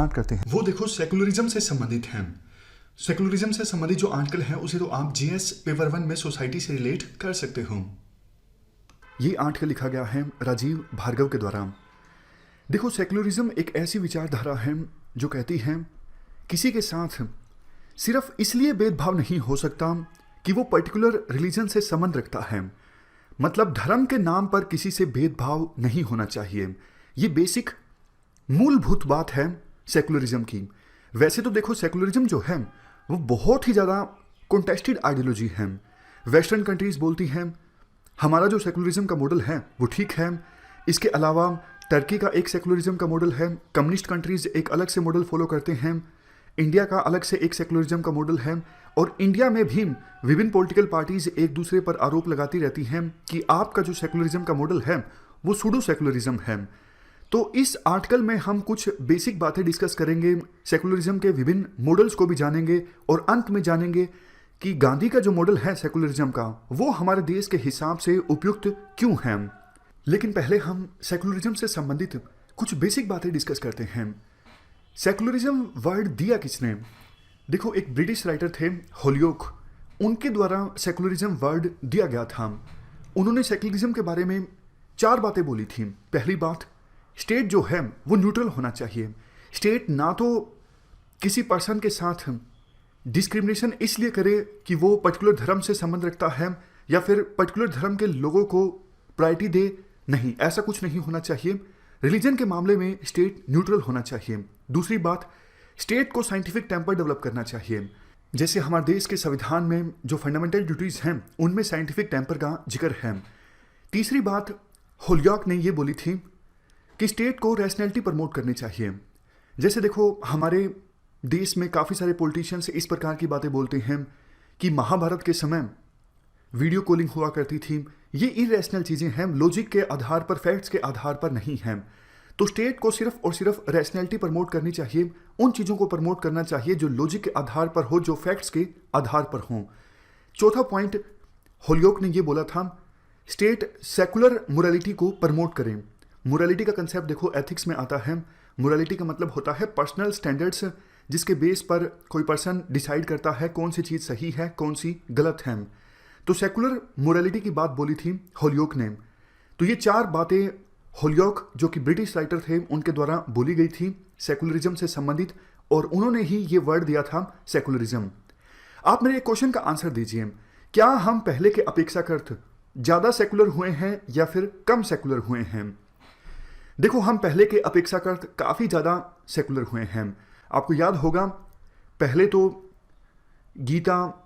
Start करते हैं। वो देखो सेकुलरिज्म से संबंधित हैं। सेकुलरिज्म से संबंधित जो आर्टिकल है उसे तो आप जीएस पेपर 1 में सोसाइटी से रिलेट कर सकते हो। ये आर्टिकल लिखा गया है राजीव भार्गव के द्वारा। देखो, सेकुलरिज्म एक ऐसी विचारधारा है जो कहती है किसी के साथ सिर्फ इसलिए भेदभाव नहीं हो सकता कि वो पर्टिकुलर रिलीजन से संबंध रखता है। मतलब धर्म के नाम पर किसी से भेदभाव नहीं होना चाहिए। ये बेसिक मूलभूत बात है सेकुलरिज्म की। वैसे तो देखो, सेकुलरिज्म जो है वो बहुत ही ज़्यादा कॉन्टेस्टेड आइडियोलॉजी है। वेस्टर्न कंट्रीज बोलती हैं हमारा जो सेकुलरिज्म का मॉडल है वो ठीक है। इसके अलावा टर्की का एक सेकुलरिज्म का मॉडल है। कम्युनिस्ट कंट्रीज एक अलग से मॉडल फॉलो करते हैं। इंडिया का अलग से एक सेकुलरिज्म का मॉडल है। और इंडिया में भी विभिन्न पॉलिटिकल पार्टीज एक दूसरे पर आरोप लगाती रहती हैं कि आपका जो सेकुलरिज्म का मॉडल है वो सूडो सेकुलरिज्म है। तो इस आर्टिकल में हम कुछ बेसिक बातें डिस्कस करेंगे, सेकुलरिज्म के विभिन्न मॉडल्स को भी जानेंगे और अंत में जानेंगे कि गांधी का जो मॉडल है सेकुलरिज्म का वो हमारे देश के हिसाब से उपयुक्त क्यों है। लेकिन पहले हम सेकुलरिज्म से संबंधित कुछ बेसिक बातें डिस्कस करते हैं। सेकुलरिज्म वर्ड दिया किसने? देखो, एक ब्रिटिश राइटर थे होलियोक, उनके द्वारा सेकुलरिज्म वर्ड दिया गया था। उन्होंने सेकुलरिज्म के बारे में 4 बातें बोली थी। पहली बात, स्टेट जो है वो न्यूट्रल होना चाहिए। स्टेट ना तो किसी पर्सन के साथ डिस्क्रिमिनेशन इसलिए करे कि वो पर्टिकुलर धर्म से संबंध रखता है या फिर पर्टिकुलर धर्म के लोगों को प्रायोरिटी दे, नहीं, ऐसा कुछ नहीं होना चाहिए। रिलीजन के मामले में स्टेट न्यूट्रल होना चाहिए। दूसरी बात, स्टेट को साइंटिफिक टेम्पर डेवलप करना चाहिए। जैसे हमारे देश के संविधान में जो फंडामेंटल ड्यूटीज हैं उनमें साइंटिफिक टेम्पर का जिक्र है। तीसरी बात होलियोक ने ये बोली थी कि स्टेट को रैशनैलिटी प्रमोट करनी चाहिए। जैसे देखो, हमारे देश में काफ़ी सारे पॉलिटिशियंस इस प्रकार की बातें बोलते हैं कि महाभारत के समय वीडियो कॉलिंग हुआ करती थी। ये इरेशनल चीज़ें हैं, लॉजिक के आधार पर, फैक्ट्स के आधार पर नहीं हैं। तो स्टेट को सिर्फ और सिर्फ रैशनैलिटी प्रमोट करनी चाहिए, उन चीज़ों को प्रमोट करना चाहिए जो लॉजिक के आधार पर हो, जो फैक्ट्स के आधार पर हों। चौथा पॉइंट होलियोक ने ये बोला था, स्टेट सेकुलर मोरालिटी को प्रमोट करें। मोरालिटी का कंसेप्ट देखो एथिक्स में आता है। मोरालिटी का मतलब होता है पर्सनल स्टैंडर्ड्स, जिसके बेस पर कोई पर्सन डिसाइड करता है कौन सी चीज़ सही है, कौन सी गलत है। तो सेकुलर मोरालिटी की बात बोली थी होलियोक ने। तो ये 4 बातें होलियोक, जो कि ब्रिटिश राइटर थे, उनके द्वारा बोली गई थी सेकुलरिज्म से संबंधित, और उन्होंने ही ये वर्ड दिया था सेकुलरिज्म। आप मेरे क्वेश्चन का आंसर दीजिए, क्या हम पहले के अपेक्षाकृत ज़्यादा सेकुलर हुए हैं या फिर कम सेकुलर हुए हैं? देखो, हम पहले के अपेक्षाकृत काफ़ी ज़्यादा सेकुलर हुए हैं। आपको याद होगा, पहले तो गीता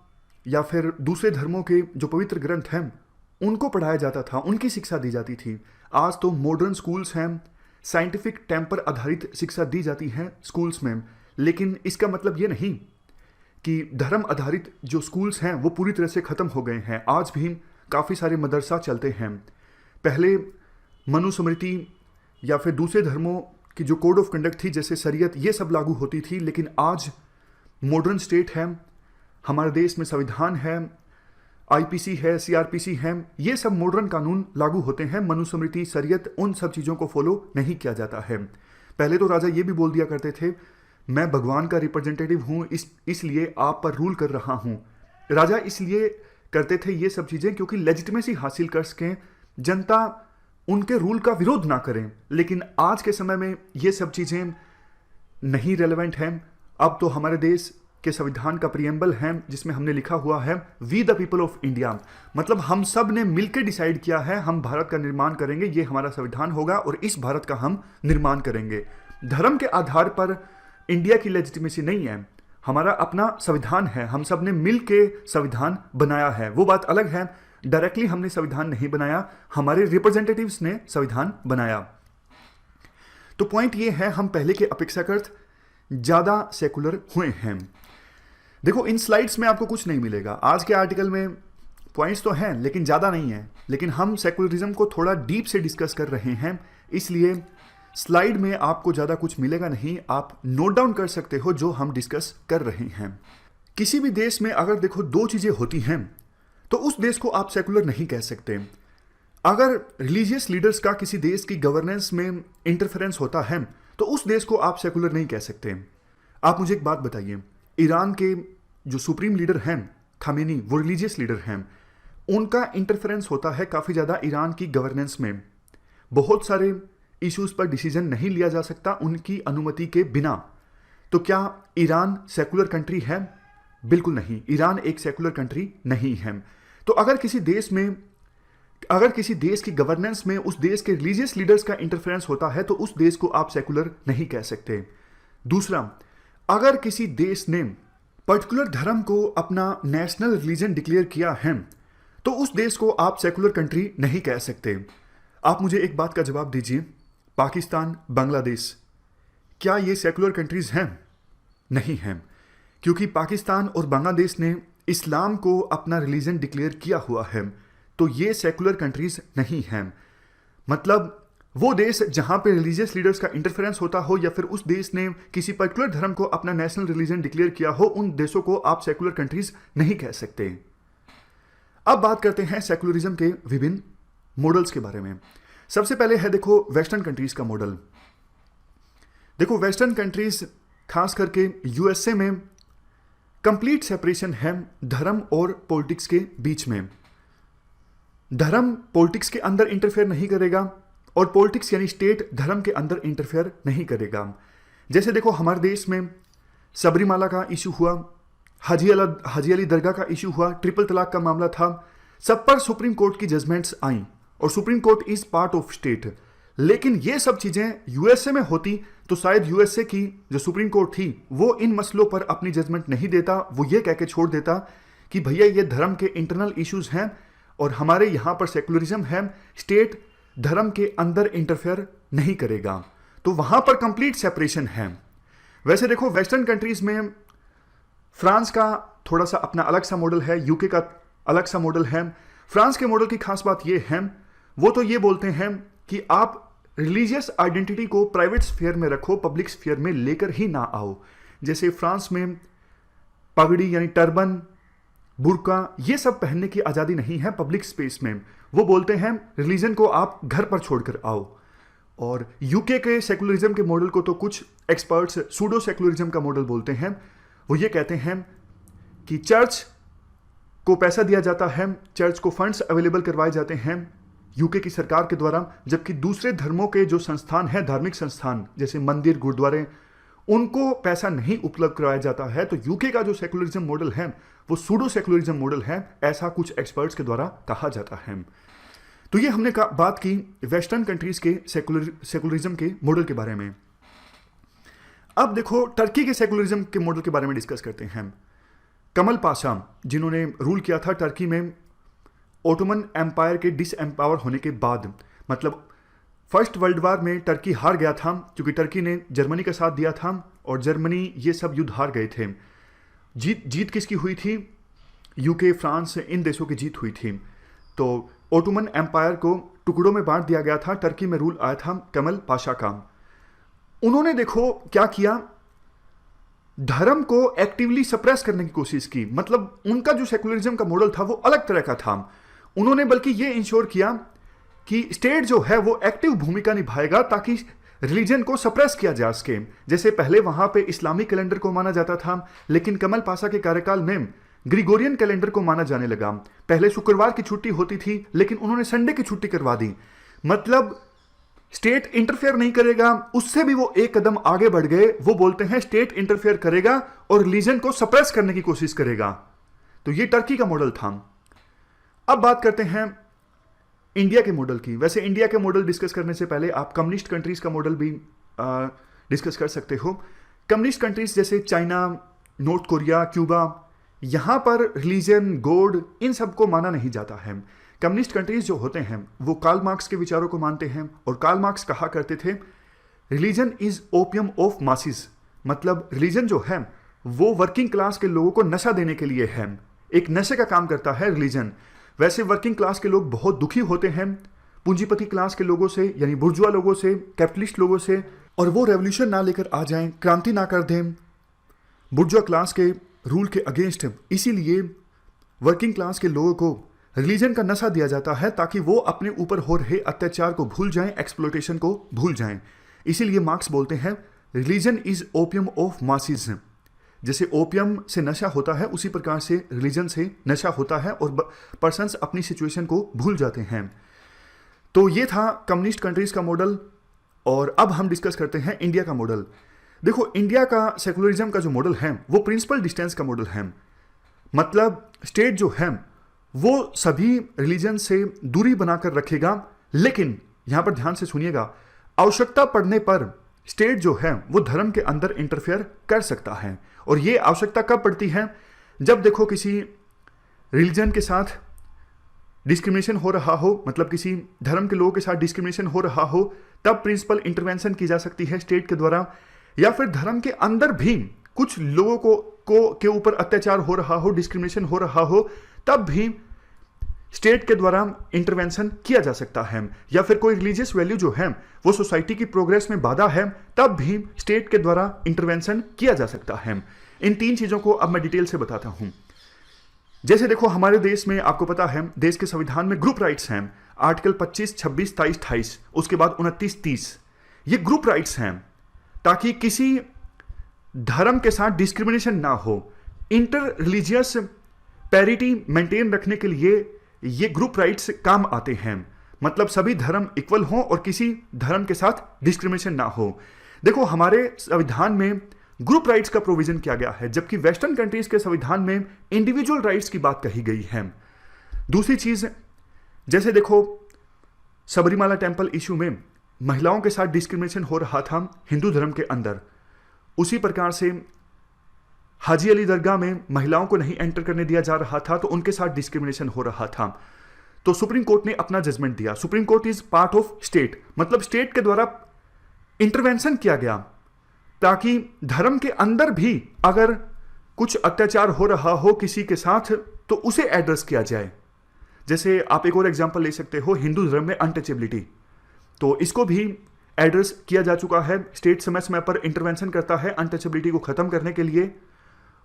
या फिर दूसरे धर्मों के जो पवित्र ग्रंथ हैं उनको पढ़ाया जाता था, उनकी शिक्षा दी जाती थी। आज तो मॉडर्न स्कूल्स हैं, साइंटिफिक टेम्पर आधारित शिक्षा दी जाती है स्कूल्स में। लेकिन इसका मतलब ये नहीं कि धर्म आधारित जो स्कूल्स हैं वो पूरी तरह से ख़त्म हो गए हैं। आज भी काफ़ी सारे मदरसा चलते हैं। पहले मनुस्मृति या फिर दूसरे धर्मों की जो कोड ऑफ कंडक्ट थी, जैसे शरीयत, ये सब लागू होती थी। लेकिन आज मॉडर्न स्टेट है, हमारे देश में संविधान है, आईपीसी है, सीआरपीसी है, ये सब मॉडर्न कानून लागू होते हैं। मनुस्मृति, शरीयत, उन सब चीज़ों को फॉलो नहीं किया जाता है। पहले तो राजा ये भी बोल दिया करते थे, मैं भगवान का रिप्रेजेंटेटिव हूँ, इसलिए आप पर रूल कर रहा हूँ। राजा इसलिए करते थे ये सब चीज़ें क्योंकि लेजिटिमेसी हासिल कर सकें, जनता उनके रूल का विरोध ना करें। लेकिन आज के समय में ये सब चीज़ें नहीं रेलेवेंट हैं। अब तो हमारे देश के संविधान का प्रीएम्बल है जिसमें हमने लिखा हुआ है we the people of India. मतलब हम सब ने मिलकर डिसाइड किया है हम भारत का निर्माण करेंगे, ये हमारा संविधान होगा और इस भारत का हम निर्माण करेंगे। धर्म के आधार पर इंडिया की लेजिटिमेसी नहीं है, हमारा अपना संविधान है, हम सब ने मिल के संविधान बनाया है। वो बात अलग है, डायरेक्टली हमने संविधान नहीं बनाया, हमारे रिप्रेजेंटेटिव्स ने संविधान बनाया। तो पॉइंट ये है, हम पहले के अपेक्षाकृत ज़्यादा सेकुलर हुए हैं। देखो, इन स्लाइड्स में आपको कुछ नहीं मिलेगा। आज के आर्टिकल में पॉइंट्स तो हैं लेकिन ज़्यादा नहीं है। लेकिन हम सेकुलरिज्म को थोड़ा डीप से डिस्कस कर रहे हैं, इसलिए स्लाइड में आपको ज़्यादा कुछ मिलेगा नहीं। आप नोट डाउन कर सकते हो जो हम डिस्कस कर रहे हैं। किसी भी देश में अगर देखो 2 चीज़ें होती हैं तो उस देश को आप सेकुलर नहीं कह सकते। अगर रिलीजियस लीडर्स का किसी देश की गवर्नेंस में इंटरफेरेंस होता है तो उस देश को आप सेकुलर नहीं कह सकते। आप मुझे एक बात बताइए, ईरान के जो सुप्रीम लीडर हैं खामेनी, वो रिलीजियस लीडर हैं, उनका इंटरफेरेंस होता है काफ़ी ज़्यादा ईरान की गवर्नेंस में। बहुत सारे इश्यूज पर डिसीजन नहीं लिया जा सकता उनकी अनुमति के बिना। तो क्या ईरान सेकुलर कंट्री है? बिल्कुल नहीं, ईरान एक सेकुलर कंट्री नहीं है। तो अगर किसी देश की गवर्नेंस में उस देश के रिलीजियस लीडर्स का इंटरफेरेंस होता है तो उस देश को आप सेकुलर नहीं कह सकते। दूसरा, अगर किसी देश ने पर्टिकुलर धर्म को अपना नेशनल रिलीजन डिक्लेयर किया है तो उस देश को आप सेकुलर कंट्री नहीं कह सकते। आप मुझे एक बात का जवाब दीजिए, पाकिस्तान, बांग्लादेश, क्या ये सेकुलर कंट्रीज हैं? नहीं हैं, क्योंकि पाकिस्तान और बांग्लादेश ने इस्लाम को अपना रिलीजन डिक्लेयर किया हुआ है, तो ये सेकुलर कंट्रीज नहीं हैं। मतलब वो देश जहां पे रिलीजियस लीडर्स का इंटरफेरेंस होता हो या फिर उस देश ने किसी पर्टिकुलर धर्म को अपना नेशनल रिलीजन डिक्लेयर किया हो, उन देशों को आप सेकुलर कंट्रीज नहीं कह सकते। अब बात करते हैं सेकुलरिज्म के विभिन्न मॉडल्स के बारे में। सबसे पहले है देखो वेस्टर्न कंट्रीज का मॉडल। देखो वेस्टर्न कंट्रीज खास करके यूएसए में कंप्लीट सेपरेशन है धर्म और पॉलिटिक्स के बीच में। धर्म पॉलिटिक्स के अंदर इंटरफेयर नहीं करेगा और पॉलिटिक्स यानी स्टेट धर्म के अंदर इंटरफेयर नहीं करेगा। जैसे देखो हमारे देश में सबरीमाला का इशू हुआ, हाजी अली दरगाह का इशू हुआ, ट्रिपल तलाक का मामला था, सब पर सुप्रीम कोर्ट की जजमेंट्स आई और supreme court is part of state. लेकिन ये सब चीजें यूएसए में होती तो शायद यूएसए की जो सुप्रीम कोर्ट थी वो इन मसलों पर अपनी जजमेंट नहीं देता, वो ये कह के छोड़ देता कि भैया ये धर्म के इंटरनल इश्यूज हैं और हमारे यहाँ पर सेकुलरिज्म है, स्टेट धर्म के अंदर इंटरफेयर नहीं करेगा। तो वहां पर कंप्लीट सेपरेशन है। वैसे देखो वेस्टर्न कंट्रीज में फ्रांस का थोड़ा सा अपना अलग सा मॉडल है, यूके का अलग सा मॉडल है। फ्रांस के मॉडल की खास बात यह है, वो तो ये बोलते हैं कि आप रिलीजियस आइडेंटिटी को प्राइवेट स्फीयर में रखो, पब्लिक स्फीयर में लेकर ही ना आओ। जैसे फ्रांस में पगड़ी यानी टर्बन, बुर्का, ये सब पहनने की आज़ादी नहीं है पब्लिक स्पेस में। वो बोलते हैं रिलीजन को आप घर पर छोड़कर आओ। और यूके के सेकुलरिज्म के मॉडल को तो कुछ एक्सपर्ट्स सूडो सेकुलरिज्म का मॉडल बोलते हैं। वो ये कहते हैं कि चर्च को पैसा दिया जाता है, चर्च को फंड्स अवेलेबल करवाए जाते हैं यूके की सरकार के द्वारा, जबकि दूसरे धर्मों के जो संस्थान हैं, धार्मिक संस्थान जैसे मंदिर, गुरुद्वारे, उनको पैसा नहीं उपलब्ध करवाया जाता है। तो यूके का जो सेकुलरिज्म मॉडल है वो सूडो सेकुलरिज्म मॉडल है, ऐसा कुछ एक्सपर्ट्स के द्वारा कहा जाता है। तो ये हमने बात की वेस्टर्न कंट्रीज के सेकुलरिज्म के मॉडल के बारे में। अब देखो टर्की के सेकुलरिज्म के मॉडल के बारे में डिस्कस करते हैं। कमल पाशा जिन्होंने रूल किया था टर्की में ओटोमन एम्पायर के डिसएम्पावर होने के बाद, मतलब फर्स्ट वर्ल्ड वार में टर्की हार गया था क्योंकि टर्की ने जर्मनी का साथ दिया था और जर्मनी ये सब युद्ध हार गए थे। जीत किसकी हुई थी? यूके, फ्रांस, इन देशों की जीत हुई थी। तो ओटोमन एम्पायर को टुकड़ों में बांट दिया गया था। टर्की में रूल आया था कमल पाशा का। उन्होंने देखो क्या किया, धर्म को एक्टिवली सप्रेस करने की कोशिश की। मतलब उनका जो सेकुलरिज्म का मॉडल था वो अलग तरह का था। उन्होंने बल्कि ये इंश्योर किया कि स्टेट जो है वो एक्टिव भूमिका निभाएगा ताकि रिलीजन को सप्रेस किया जा सके। जैसे पहले वहां पे इस्लामिक कैलेंडर को माना जाता था, लेकिन कमल पाशा के कार्यकाल में ग्रिगोरियन कैलेंडर को माना जाने लगा। पहले शुक्रवार की छुट्टी होती थी लेकिन उन्होंने संडे की छुट्टी करवा दी। मतलब स्टेट इंटरफेयर नहीं करेगा, उससे भी वो एक कदम आगे बढ़ गए। वो बोलते हैं स्टेट इंटरफेयर करेगा और रिलीजन को सप्रेस करने की कोशिश करेगा। तो ये टर्की का मॉडल था। अब बात करते हैं इंडिया के मॉडल की। वैसे इंडिया के मॉडल डिस्कस करने से पहले आप कम्युनिस्ट कंट्रीज का मॉडल भी डिस्कस कर सकते हो। कम्युनिस्ट कंट्रीज जैसे चाइना, नॉर्थ कोरिया, क्यूबा, यहां पर रिलीजन, गॉड, इन सबको माना नहीं जाता है। कम्युनिस्ट कंट्रीज जो होते हैं वो कार्ल मार्क्स के विचारों को मानते हैं और कार्ल मार्क्स कहा करते थे religion is opium of masses. मतलब रिलीजन जो है वो वर्किंग क्लास के लोगों को नशा देने के लिए है, एक नशे का काम करता है रिलीजन। वैसे वर्किंग क्लास के लोग बहुत दुखी होते हैं पूंजीपति क्लास के लोगों से, यानी बुर्जुआ लोगों से, कैपिटलिस्ट लोगों से, और वो रेवोल्यूशन ना लेकर आ जाएं, क्रांति ना कर दें बुर्जुआ क्लास के रूल के अगेंस्ट। इसीलिए वर्किंग क्लास के लोगों को रिलीजन का नशा दिया जाता है ताकि वो अपने ऊपर हो रहे अत्याचार को भूल जाएं, एक्सप्लॉयटेशन को भूल जाएं। इसीलिए मार्क्स बोलते हैं religion is opium of masses. जैसे ओपियम से नशा होता है उसी प्रकार से रिलीजन से नशा होता है और पर्सन्स अपनी सिचुएशन को भूल जाते हैं। तो ये था कम्युनिस्ट कंट्रीज का मॉडल। और अब हम डिस्कस करते हैं इंडिया का मॉडल। देखो, इंडिया का सेकुलरिज्म का जो मॉडल है वो प्रिंसिपल डिस्टेंस का मॉडल है। मतलब स्टेट जो है वो सभी रिलीजन से दूरी बनाकर रखेगा, लेकिन यहां पर ध्यान से सुनिएगा, आवश्यकता पड़ने पर स्टेट जो है वो धर्म के अंदर इंटरफेयर कर सकता है। और ये आवश्यकता कब पड़ती है? जब देखो किसी रिलीजन के साथ डिस्क्रिमिनेशन हो रहा हो, मतलब किसी धर्म के लोगों के साथ डिस्क्रिमिनेशन हो रहा हो, तब प्रिंसिपल इंटरवेंशन की जा सकती है स्टेट के द्वारा। या फिर धर्म के अंदर भी कुछ लोगों को के ऊपर अत्याचार हो रहा हो, डिस्क्रिमिनेशन हो रहा हो, तब भी स्टेट के द्वारा इंटरवेंशन किया जा सकता है। या फिर कोई रिलीजियस वैल्यू जो है वो सोसाइटी की प्रोग्रेस में बाधा है, तब भी स्टेट के द्वारा इंटरवेंशन किया जा सकता है। इन तीन चीजों को अब मैं डिटेल से बताता हूं। जैसे देखो, हमारे देश में आपको पता है देश के संविधान में ग्रुप राइट्स हैं, आर्टिकल 25, 26, 23, 28, उसके बाद 29, 30। ये ग्रुप राइट्स हैं ताकि किसी धर्म के साथ डिस्क्रिमिनेशन ना हो। इंटर रिलीजियस पैरिटी मेंटेन रखने के लिए ये ग्रुप राइट्स काम आते हैं। मतलब सभी धर्म इक्वल हों और किसी धर्म के साथ डिस्क्रिमिनेशन ना हो। देखो, हमारे संविधान में ग्रुप राइट्स का प्रोविजन किया गया है, जबकि वेस्टर्न कंट्रीज के संविधान में इंडिविजुअल राइट्स की बात कही गई है। दूसरी चीज, जैसे देखो सबरीमाला टेम्पल इश्यू में महिलाओं के साथ डिस्क्रिमिनेशन हो रहा था हिंदू धर्म के अंदर, उसी प्रकार से हाजी अली दरगाह में महिलाओं को नहीं एंटर करने दिया जा रहा था, तो उनके साथ डिस्क्रिमिनेशन हो रहा था। तो सुप्रीम कोर्ट ने अपना जजमेंट दिया। Supreme court is part of state, मतलब स्टेट के द्वारा इंटरवेंशन किया गया ताकि धर्म के अंदर भी अगर कुछ अत्याचार हो रहा हो किसी के साथ तो उसे एड्रेस किया जाए। जैसे आप एक और एग्जांपल ले सकते हो, हिंदू धर्म में अनटचेबिलिटी, तो इसको भी एड्रेस किया जा चुका है। स्टेट समय समय पर इंटरवेंशन करता है अनटचेबिलिटी को खत्म करने के लिए।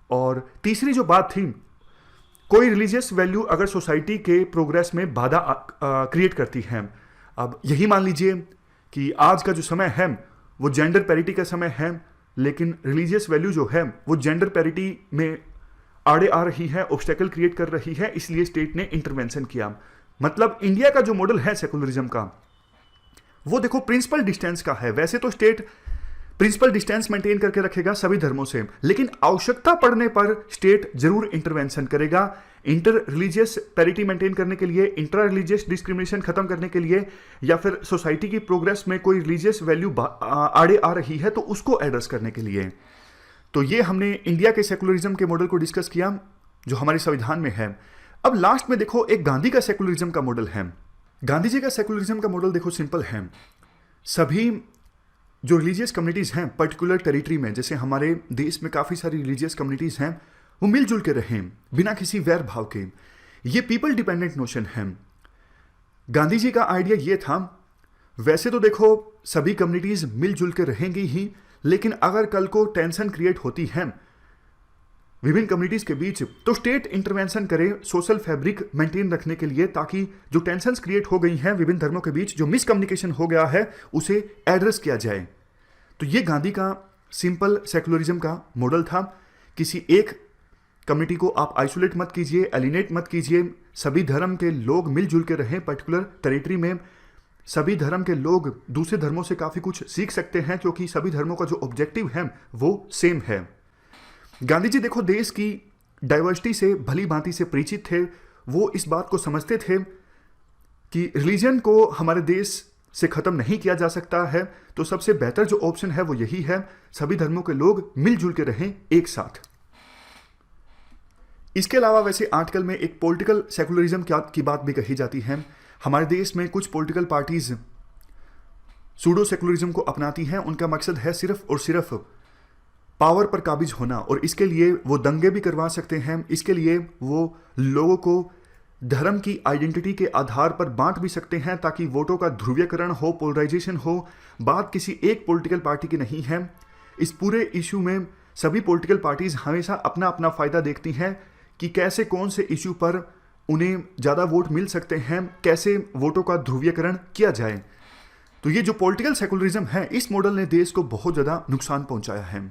और तीसरी जो बात थी, कोई रिलीजियस वैल्यू अगर सोसाइटी के प्रोग्रेस में बाधा क्रिएट करती है। अब यही मान लीजिए कि आज का जो समय है वो जेंडर पैरिटी का समय है, लेकिन रिलीजियस वैल्यू जो है वो जेंडर पैरिटी में आड़े आ रही है, ऑब्स्टेकल क्रिएट कर रही है, इसलिए स्टेट ने इंटरवेंशन किया। मतलब इंडिया का जो मॉडल है सेकुलरिज्म का, वो देखो प्रिंसिपल डिस्टेंस का है। वैसे तो स्टेट प्रिंसिपल डिस्टेंस मेंटेन करके रखेगा सभी धर्मों से, लेकिन आवश्यकता पड़ने पर स्टेट जरूर इंटरवेंशन करेगा। इंटर रिलीजियस पैरिटी मेंटेन करने के लिए, इंट्रा रिलीजियस डिस्क्रिमिनेशन खत्म करने के लिए, या फिर सोसाइटी की प्रोग्रेस में कोई रिलीजियस वैल्यू आड़े आ रही है तो उसको एड्रेस करने के लिए। तो ये हमने इंडिया के सेकुलरिज्म के मॉडल को डिस्कस किया जो हमारे संविधान में है। अब लास्ट में देखो एक गांधी का सेकुलरिज्म का मॉडल है। गांधी जी का सेकुलरिज्म का मॉडल देखो सिंपल है। सभी जो रिलीजियस कम्युनिटीज हैं पर्टिकुलर टेरिटरी में, जैसे हमारे देश में काफ़ी सारी रिलीजियस कम्युनिटीज हैं, वो मिलजुल के रहें बिना किसी वैर भाव के। ये पीपल डिपेंडेंट नोशन है। गांधी जी का आइडिया ये था, वैसे तो देखो सभी कम्युनिटीज मिलजुल के रहेंगी ही, लेकिन अगर कल को टेंशन क्रिएट होती है विभिन्न कम्युनिटीज के बीच, तो स्टेट इंटरवेंशन करे सोशल फैब्रिक मेंटेन रखने के लिए, ताकि जो टेंशन्स क्रिएट हो गई हैं विभिन्न धर्मों के बीच, जो मिसकम्युनिकेशन हो गया है, उसे एड्रेस किया जाए। तो ये गांधी का सिंपल सेकुलरिज्म का मॉडल था। किसी एक कम्युनिटी को आप आइसोलेट मत कीजिए, एलिनेट मत कीजिए, सभी धर्म के लोग मिलजुल के रहें पर्टिकुलर टेरिटरी में। सभी धर्म के लोग दूसरे धर्मों से काफ़ी कुछ सीख सकते हैं, क्योंकि सभी धर्मों का जो ऑब्जेक्टिव है वो सेम है। गांधी जी देखो देश की डाइवर्सिटी से भली भांति से परिचित थे। वो इस बात को समझते थे कि रिलीजन को हमारे देश से ख़त्म नहीं किया जा सकता है, तो सबसे बेहतर जो ऑप्शन है वो यही है, सभी धर्मों के लोग मिलजुल के रहें एक साथ। इसके अलावा वैसे आर्टिकल में एक पॉलिटिकल सेकुलरिज्म की बात भी कही जाती है। हमारे देश में कुछ पॉलिटिकल पार्टीज सूडो सेकुलरिज्म को अपनाती हैं। उनका मकसद है सिर्फ और सिर्फ पावर पर काबिज होना, और इसके लिए वो दंगे भी करवा सकते हैं। इसके लिए वो लोगों को धर्म की आइडेंटिटी के आधार पर बांट भी सकते हैं, ताकि वोटों का ध्रुवीकरण हो, पोलराइजेशन हो। बात किसी एक पॉलिटिकल पार्टी की नहीं है। इस पूरे इशू में सभी पॉलिटिकल पार्टीज हमेशा अपना अपना फ़ायदा देखती हैं कि कैसे कौन से इशू पर उन्हें ज़्यादा वोट मिल सकते हैं, कैसे वोटों का ध्रुवीकरण किया जाए। तो ये जो पॉलिटिकल सेकुलरिज्म है, इस मॉडल ने देश को बहुत ज़्यादा नुकसान पहुंचाया है।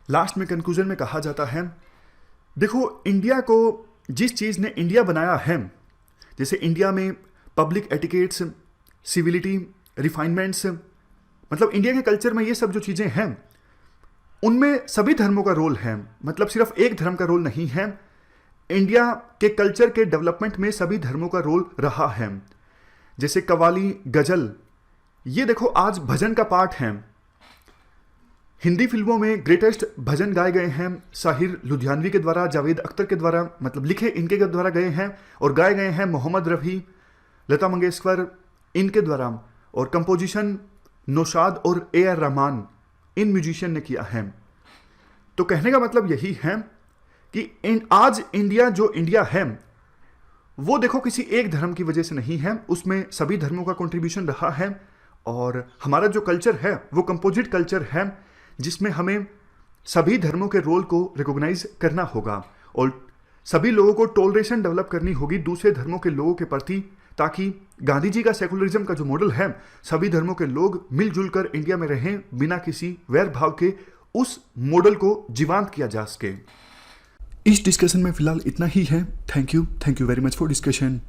लास्ट में कंक्लूजन में कहा जाता है, देखो इंडिया को जिस चीज़ ने इंडिया बनाया है, जैसे इंडिया में पब्लिक एटिकेट्स, सिविलिटी, रिफाइनमेंट्स, मतलब इंडिया के कल्चर में ये सब जो चीज़ें हैं उनमें सभी धर्मों का रोल है, मतलब सिर्फ एक धर्म का रोल नहीं है। इंडिया के कल्चर के डेवलपमेंट में सभी धर्मों का रोल रहा है। जैसे कव्वाली, गजल, ये देखो आज भजन का पार्ट है। हिंदी फिल्मों में ग्रेटेस्ट भजन गाए गए हैं साहिर लुधियानवी के द्वारा, जावेद अख्तर के द्वारा, मतलब लिखे इनके द्वारा गए हैं और गाए गए हैं मोहम्मद रफ़ी, लता मंगेशकर इनके द्वारा, और कंपोजिशन नौशाद और AR रहमान इन म्यूजिशियन ने किया है। तो कहने का मतलब यही है कि आज इंडिया जो इंडिया है वो देखो किसी एक धर्म की वजह से नहीं है, उसमें सभी धर्मों का कंट्रीब्यूशन रहा है। और हमारा जो कल्चर है वो कंपोजिट कल्चर है, जिसमें हमें सभी धर्मों के रोल को रिकॉग्नाइज करना होगा और सभी लोगों को टॉलरेशन डेवलप करनी होगी दूसरे धर्मों के लोगों के प्रति, ताकि गांधी जी का सेकुलरिज्म का जो मॉडल है, सभी धर्मों के लोग मिलजुल कर इंडिया में रहें बिना किसी वैर भाव के, उस मॉडल को जीवंत किया जा सके। इस डिस्कशन में फिलहाल इतना ही है। Thank you very much for discussion.